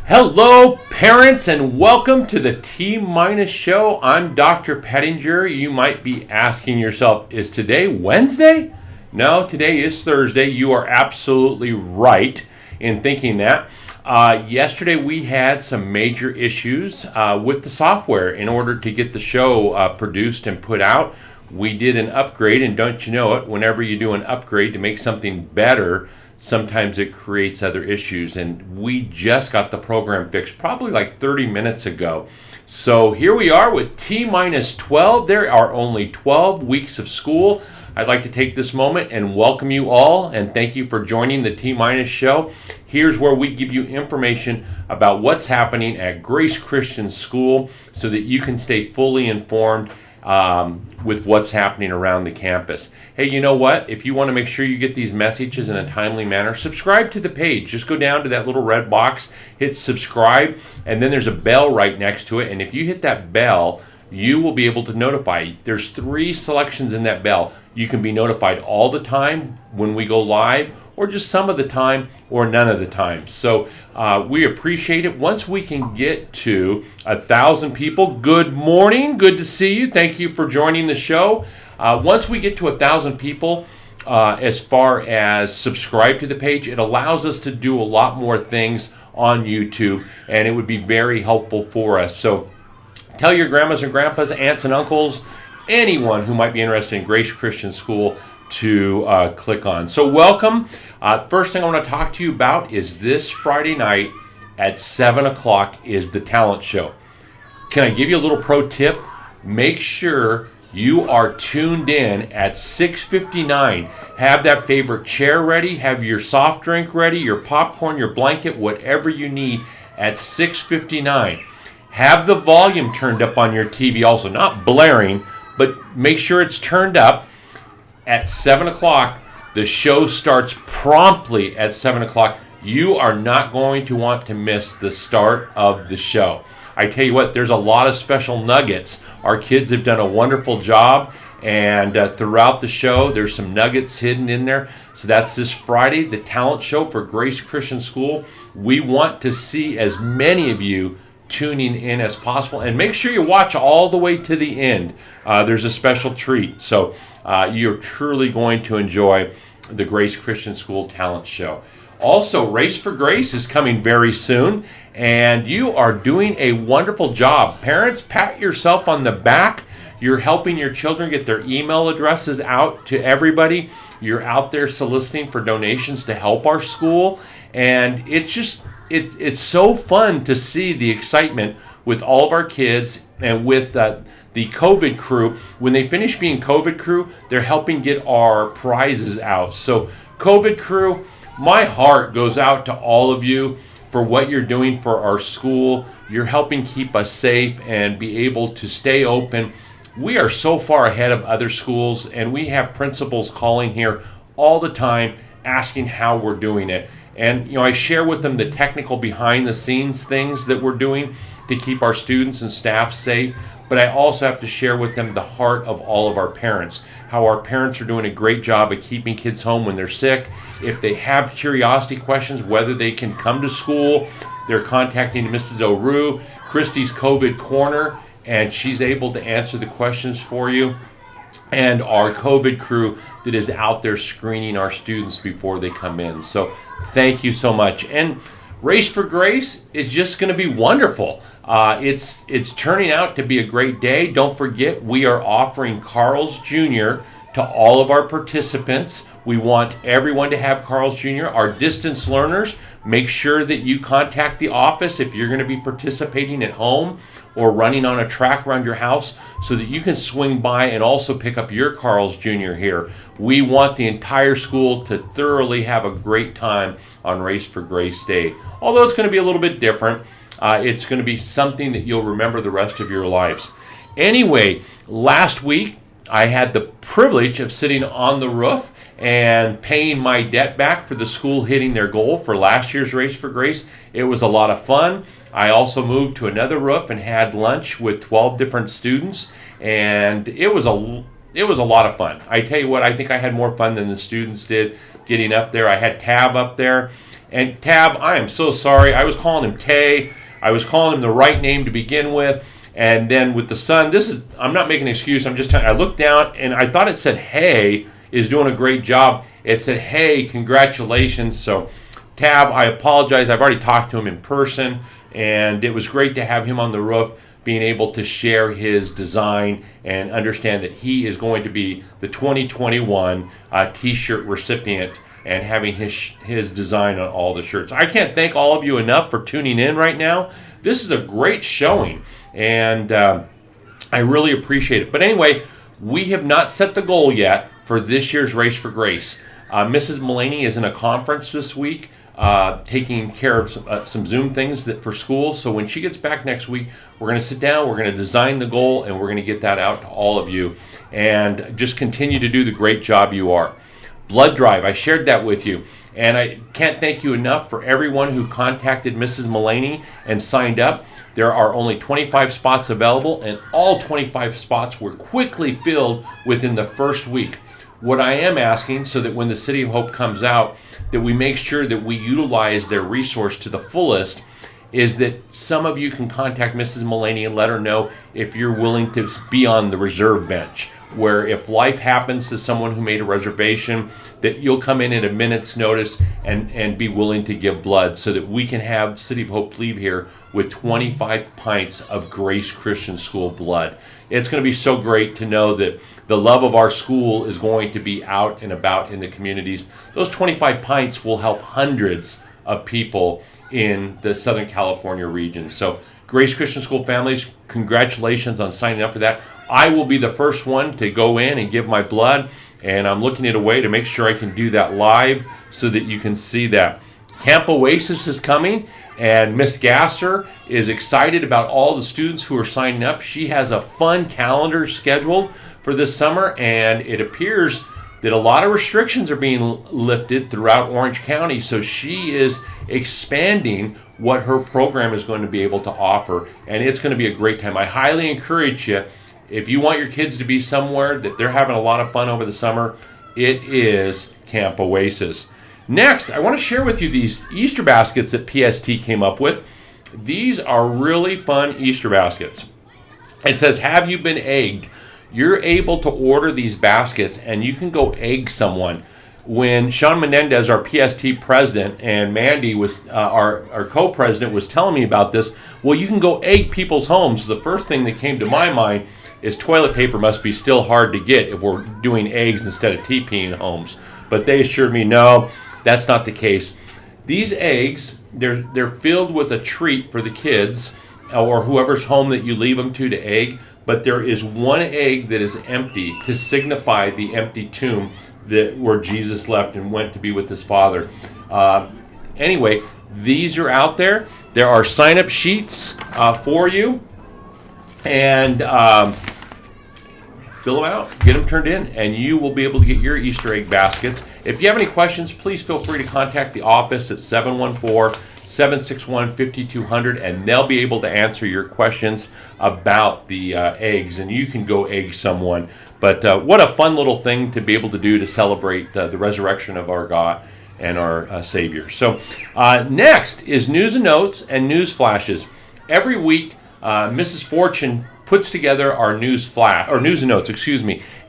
Hello, parents, and welcome to the T-Minus Show. I'm Dr. Pettinger. You might be asking yourself, is today Wednesday? No, today is Thursday. You are absolutely right in thinking that. Yesterday we had some major issues with the software. In order to get the show produced and put out, we did an upgrade, and don't you know it, whenever you do an upgrade to make something better, sometimes it creates other issues, and we just got the program fixed probably like 30 minutes ago. So here we are with T-minus 12. There are only 12 weeks of school. I'd like to take this moment and welcome you all, and thank you for joining the T-minus show. Here's where we give you information about what's happening at Grace Christian School so that you can stay fully informed with what's happening around the campus. Hey, you know what? If you want to make sure you get these messages in a timely manner, subscribe to the page. Just go down to that little red box, hit subscribe, and then there's a bell right next to it. And if you hit that bell, you will be able to notify. There's 3 selections in that bell. You can be notified all the time when we go live, or just some of the time, or none of the time. So we appreciate it. Once we can get to 1,000 people, good morning, good to see you. Thank you for joining the show. Once we get to 1,000 people, as far as subscribe to the page, it allows us to do a lot more things on YouTube, and it would be very helpful for us. So tell your grandmas and grandpas, aunts and uncles, anyone who might be interested in Grace Christian School to click on. So welcome. First thing I want to talk to you about is this Friday night at 7 o'clock is the talent show. Can I give you a little pro tip? Make sure you are tuned in at 6:59. Have that favorite chair ready, have your soft drink ready, your popcorn, your blanket, whatever you need at 6:59. Have the volume turned up on your TV also, not blaring, but make sure it's turned up. At 7 o'clock, the show starts promptly at 7 o'clock. You are not going to want to miss the start of the show. I tell you what, there's a lot of special nuggets. Our kids have done a wonderful job, and throughout the show, there's some nuggets hidden in there. So that's this Friday, the talent show for Grace Christian School. We want to see as many of you tuning in as possible, and make sure you watch all the way to the end. There's a special treat. So you're truly going to enjoy the Grace Christian School Talent Show. Also, Race for Grace is coming very soon, and you are doing a wonderful job. Parents, pat yourself on the back. You're helping your children get their email addresses out to everybody. You're out there soliciting for donations to help our school, and it's so fun to see the excitement with all of our kids and with the COVID crew. When they finish being COVID crew, they're helping get our prizes out. So COVID crew, my heart goes out to all of you for what you're doing for our school. You're helping keep us safe and be able to stay open. We are so far ahead of other schools, and we have principals calling here all the time asking how we're doing it. And I share with them the technical behind the scenes things that we're doing to keep our students and staff safe. But I also have to share with them the heart of all of our parents, how our parents are doing a great job of keeping kids home when they're sick. If they have curiosity questions, whether they can come to school, they're contacting Mrs. O'Rue, Christy's COVID Corner, and she's able to answer the questions for you. And our COVID crew that is out there screening our students before they come in. So thank you so much. And Race for Grace is just going to be wonderful. It's turning out to be a great day. Don't forget, we are offering Carl's Jr. to all of our participants. We want everyone to have Carl's Jr. Our distance learners, make sure that you contact the office if you're going to be participating at home or running on a track around your house so that you can swing by and also pick up your Carl's Jr. here. We want the entire school to thoroughly have a great time on Race for Grace Day. Although it's going to be a little bit different, it's going to be something that you'll remember the rest of your lives. Anyway, last week I had the privilege of sitting on the roof and paying my debt back for the school hitting their goal for last year's Race for Grace. It was a lot of fun. I also moved to another roof and had lunch with 12 different students, and it was a lot of fun. I tell you what, I think I had more fun than the students did getting up there. I had Tab up there, and Tab, I am so sorry. I was calling him Tay. I was calling him the right name to begin with. And then with the son, I'm not making an excuse. I'm just telling you, I looked down and I thought it said, "Hey, is doing a great job." It said, "Hey, congratulations." So Tab, I apologize. I've already talked to him in person, and it was great to have him on the roof being able to share his design and understand that he is going to be the 2021 t-shirt recipient and having his design on all the shirts. I can't thank all of you enough for tuning in right now. This is a great showing, and I really appreciate it. But anyway, we have not set the goal yet for this year's Race for Grace. Mrs. Mullaney is in a conference this week, taking care of some Zoom things for school. So when she gets back next week, we're going to sit down, we're going to design the goal, and we're going to get that out to all of you. And just continue to do the great job you are. Blood drive, I shared that with you. And I can't thank you enough for everyone who contacted Mrs. Mullaney and signed up. There are only 25 spots available, and all 25 spots were quickly filled within the first week. What I am asking, so that when the City of Hope comes out, that we make sure that we utilize their resource to the fullest, is that some of you can contact Mrs. Mullaney and let her know if you're willing to be on the reserve bench, where if life happens to someone who made a reservation, that you'll come in at a minute's notice and be willing to give blood so that we can have City of Hope leave here with 25 pints of Grace Christian School blood. It's going to be so great to know that the love of our school is going to be out and about in the communities. Those 25 pints will help hundreds of people in the Southern California region. So Grace Christian School families, congratulations on signing up for that. I will be the first one to go in and give my blood, and I'm looking at a way to make sure I can do that live so that you can see that. Camp Oasis is coming, and Miss Gasser is excited about all the students who are signing up. She has a fun calendar scheduled for this summer, and it appears that a lot of restrictions are being lifted throughout Orange County, so she is expanding what her program is going to be able to offer, and it's going to be a great time. I highly encourage you, if you want your kids to be somewhere that they're having a lot of fun over the summer, it is Camp Oasis. Next, I want to share with you these Easter baskets that PST came up with. These are really fun Easter baskets. It says, "Have you been egged?" You're able to order these baskets and you can go egg someone. When Sean Menendez, our PST president, and Mandy was our co-president, was telling me about this, well, you can go egg people's homes. The first thing that came to my mind is toilet paper must be still hard to get if we're doing eggs instead of TPing homes. But they assured me, no, that's not the case. These eggs, they're filled with a treat for the kids or whoever's home that you leave them to egg, but there is one egg that is empty to signify the empty tomb where Jesus left and went to be with his Father. Anyway, these are out there. There are sign-up sheets for you, and fill them out, get them turned in, and you will be able to get your Easter egg baskets. If you have any questions, please feel free to contact the office at 714-761-5200, and they'll be able to answer your questions about the eggs, and you can go egg someone. But what a fun little thing to be able to do to celebrate the resurrection of our God and our Savior. So next is news and notes and news flashes. Every week, Mrs. Fortune puts together our news and notes,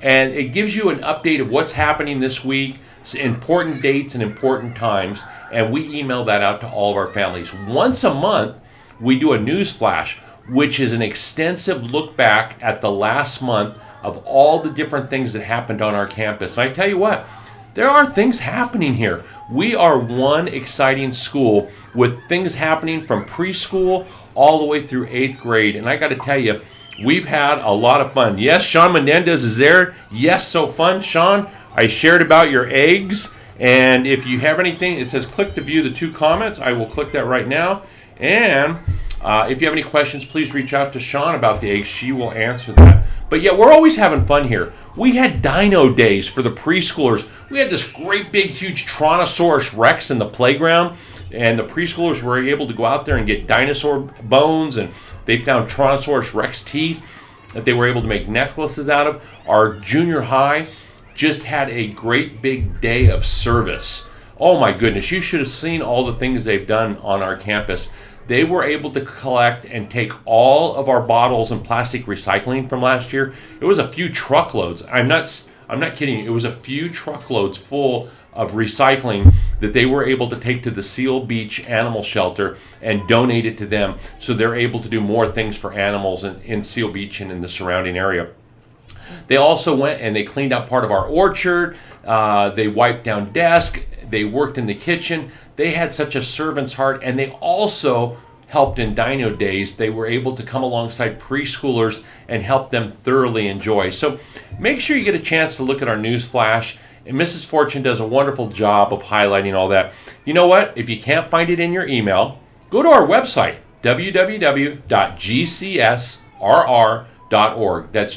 and it gives you an update of what's happening this week, important dates and important times, and we email that out to all of our families. Once a month, we do a news flash, which is an extensive look back at the last month of all the different things that happened on our campus. And I tell you what, there are things happening here. We are one exciting school with things happening from preschool all the way through 8th grade. And I got to tell you, we've had a lot of fun. Yes, Sean Menendez is there. Yes, so fun. Sean, I shared about your eggs. And if you have anything, it says click to view the 2 comments. I will click that right now. And if you have any questions, please reach out to Sean about the eggs. She will answer that. But yeah, we're always having fun here. We had dino days for the preschoolers. We had this great big huge Tyrannosaurus Rex in the playground, and the preschoolers were able to go out there and get dinosaur bones, and they found Tyrannosaurus Rex teeth that they were able to make necklaces out of. Our junior high just had a great big day of service. Oh my goodness, you should have seen all the things they've done on our campus. They were able to collect and take all of our bottles and plastic recycling from last year. It was a few truckloads. I'm not kidding you. It was a few truckloads full of recycling that they were able to take to the Seal Beach Animal Shelter and donate it to them, so they're able to do more things for animals in Seal Beach and in the surrounding area. They also went and they cleaned out part of our orchard. They wiped down desks. They worked in the kitchen. They had such a servant's heart, and they also helped in Dino Days. They were able to come alongside preschoolers and help them thoroughly enjoy. So make sure you get a chance to look at our news flash, and Mrs. Fortune does a wonderful job of highlighting all that. You know what? If you can't find it in your email, go to our website, www.gcsrr.org. That's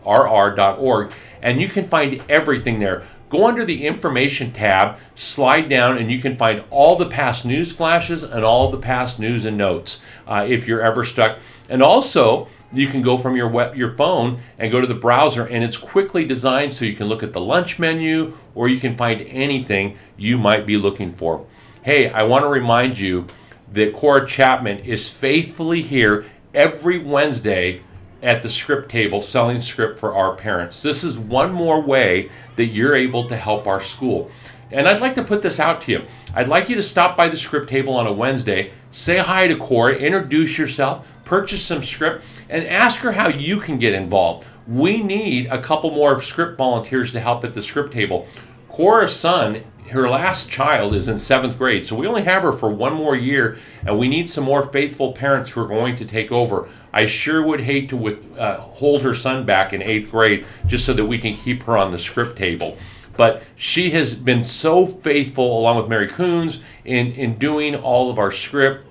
gcsrr.org, and you can find everything there. Go under the information tab, slide down, and you can find all the past news flashes and all the past news and notes if you're ever stuck. And also, you can go from your phone and go to the browser, and it's quickly designed so you can look at the lunch menu, or you can find anything you might be looking for. Hey, I want to remind you that Cora Chapman is faithfully here every Wednesday at the script table selling script for our parents. This is one more way that you're able to help our school. And I'd like to put this out to you. I'd like you to stop by the script table on a Wednesday, say hi to Cora, introduce yourself, purchase some script, and ask her how you can get involved. We need a couple more script volunteers to help at the script table. Cora's son, her last child, is in 7th grade, so we only have her for one more year, and we need some more faithful parents who are going to take over. I sure would hate to hold her son back in 8th grade just so that we can keep her on the script table. But she has been so faithful, along with Mary Coons, in doing all of our script.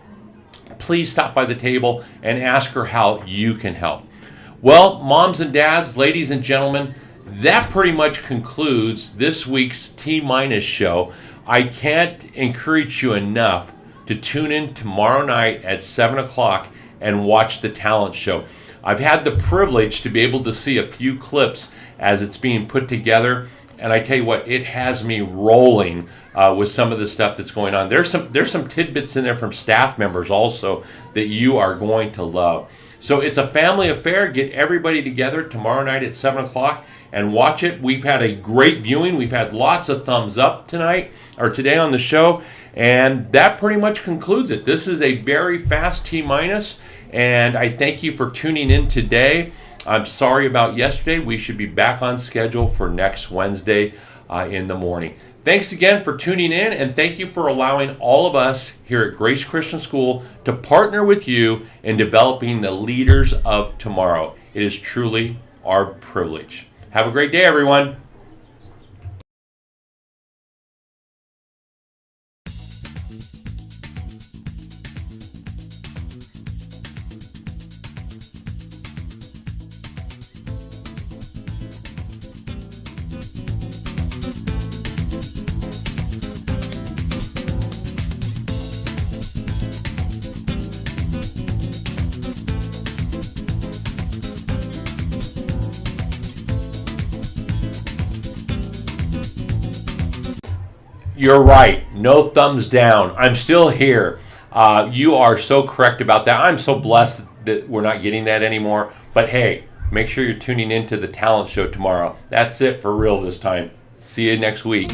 Please stop by the table and ask her how you can help. Well, moms and dads, ladies and gentlemen, that pretty much concludes this week's T-Minus show. I can't encourage you enough to tune in tomorrow night at 7 o'clock and watch the talent show. I've had the privilege to be able to see a few clips as it's being put together, and I tell you what, it has me rolling with some of the stuff that's going on. There's some tidbits in there from staff members also that you are going to love. So it's a family affair. Get everybody together tomorrow night at 7 o'clock and watch it. We've had a great viewing. We've had lots of thumbs up today on the show. And that pretty much concludes it. This is a very fast T-minus, and I thank you for tuning in today. I'm sorry about yesterday. We should be back on schedule for next Wednesday in the morning. Thanks again for tuning in, and thank you for allowing all of us here at Grace Christian School to partner with you in developing the leaders of tomorrow. It is truly our privilege. Have a great day, everyone. You're right. No thumbs down. I'm still here. You are so correct about that. I'm so blessed that we're not getting that anymore. But hey, make sure you're tuning into the talent show tomorrow. That's it for real this time. See you next week.